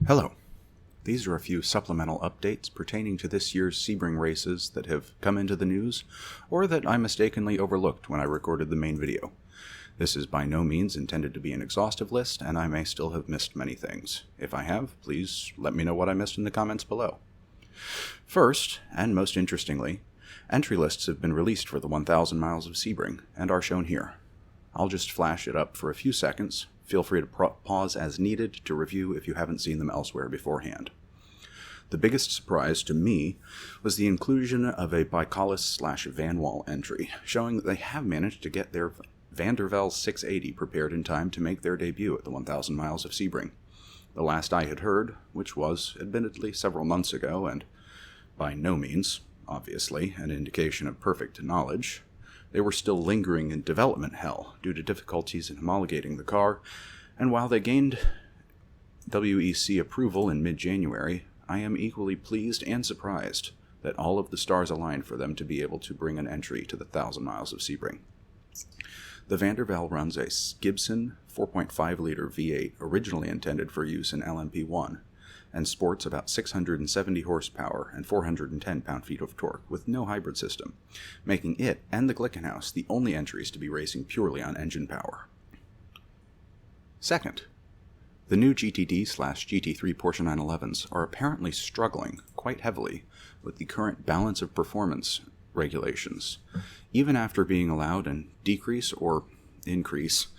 Hello. These are a few supplemental updates pertaining to this year's Sebring races that have come into the news, or that I mistakenly overlooked when I recorded the main video. This is by no means intended to be an exhaustive list, and I may still have missed many things. If I have, please let me know what I missed in the comments below. First, and most interestingly, entry lists have been released for the 1,000 miles of Sebring, and are shown here. I'll just flash it up for a few seconds. Feel free to pause as needed to review if you haven't seen them elsewhere beforehand. The biggest surprise to me was the inclusion of a Bicalis/Van Wall entry, showing that they have managed to get their Vandervelde 680 prepared in time to make their debut at the 1,000 miles of Sebring. The last I had heard, which was admittedly several months ago, and by no means, obviously, an indication of perfect knowledge, they were still lingering in development hell due to difficulties in homologating the car, and while they gained WEC approval in mid-January, I am equally pleased and surprised that all of the stars aligned for them to be able to bring an entry to the 1,000 miles of Sebring. The Vandervelde runs a Gibson 4.5-liter V8 originally intended for use in LMP1, and sports about 670 horsepower and 410 pound-feet of torque with no hybrid system, making it and the Glickenhaus the only entries to be racing purely on engine power. Second, the new GTD/GT3 Porsche 911s are apparently struggling quite heavily with the current balance of performance regulations, even after being allowed an decrease or increase,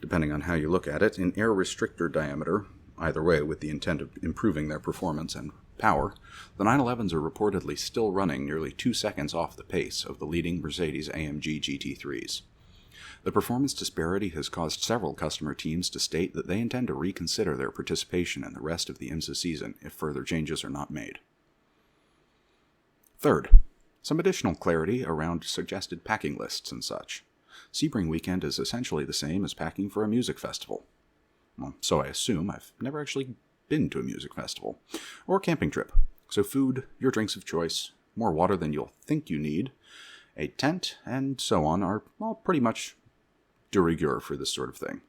depending on how you look at it, in air restrictor diameter. Either way, with the intent of improving their performance and power, the 911s are reportedly still running nearly 2 seconds off the pace of the leading Mercedes-AMG GT3s. The performance disparity has caused several customer teams to state that they intend to reconsider their participation in the rest of the IMSA season if further changes are not made. Third, some additional clarity around suggested packing lists and such. Sebring weekend is essentially the same as packing for a music festival. Well, so I assume. I've never actually been to a music festival or camping trip. So food, your drinks of choice, more water than you'll think you need, a tent, and so on are all pretty much de rigueur for this sort of thing.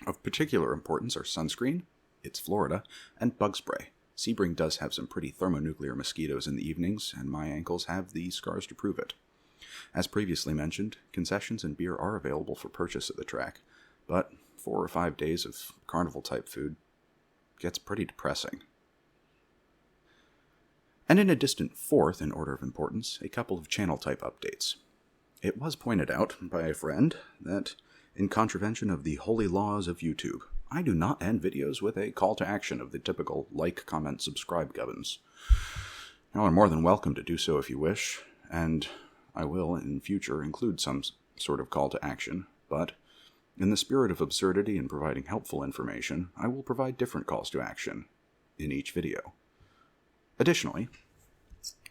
Of particular importance are sunscreen, it's Florida, and bug spray. Sebring does have some pretty thermonuclear mosquitoes in the evenings, and my ankles have the scars to prove it. As previously mentioned, concessions and beer are available for purchase at the track, but 4 or 5 days of carnival-type food gets pretty depressing. And in a distant fourth in order of importance, a couple of channel-type updates. It was pointed out by a friend that, in contravention of the holy laws of YouTube, I do not end videos with a call to action of the typical like, comment, subscribe gubbins. You are more than welcome to do so if you wish, and I will in future include some sort of call to action, but in the spirit of absurdity and providing helpful information, I will provide different calls to action in each video. Additionally,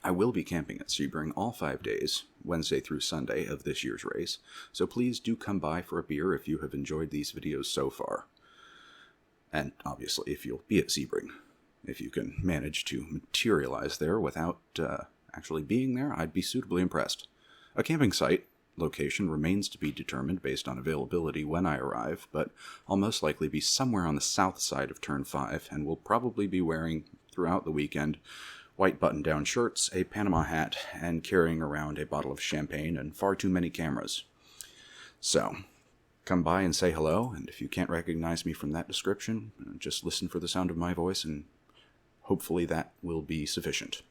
I will be camping at Sebring all 5 days, Wednesday through Sunday of this year's race, so please do come by for a beer if you have enjoyed these videos so far. And obviously if you'll be at Sebring. If you can manage to materialize there without actually being there, I'd be suitably impressed. A camping site location remains to be determined based on availability when I arrive, but I'll most likely be somewhere on the south side of Turn 5, and will probably be wearing, throughout the weekend, white button-down shirts, a Panama hat, and carrying around a bottle of champagne and far too many cameras. So, come by and say hello, and if you can't recognize me from that description, just listen for the sound of my voice, and hopefully that will be sufficient.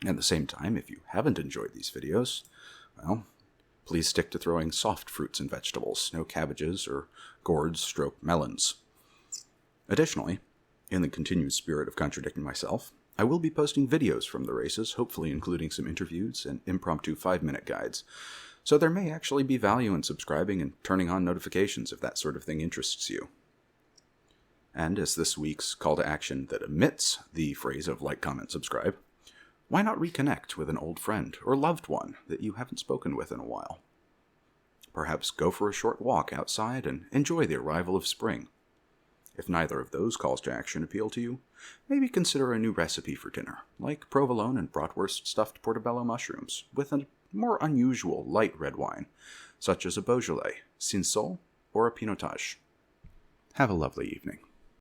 At the same time, if you haven't enjoyed these videos, well, please stick to throwing soft fruits and vegetables, no cabbages or gourds/melons. Additionally, in the continued spirit of contradicting myself, I will be posting videos from the races, hopefully including some interviews and impromptu 5-minute guides, so there may actually be value in subscribing and turning on notifications if that sort of thing interests you. And as this week's call to action that omits the phrase of like, comment, subscribe, why not reconnect with an old friend or loved one that you haven't spoken with in a while? Perhaps go for a short walk outside and enjoy the arrival of spring. If neither of those calls to action appeal to you, maybe consider a new recipe for dinner, like provolone and bratwurst stuffed portobello mushrooms, with a more unusual light red wine, such as a Beaujolais, Cinsault, or a Pinotage. Have a lovely evening.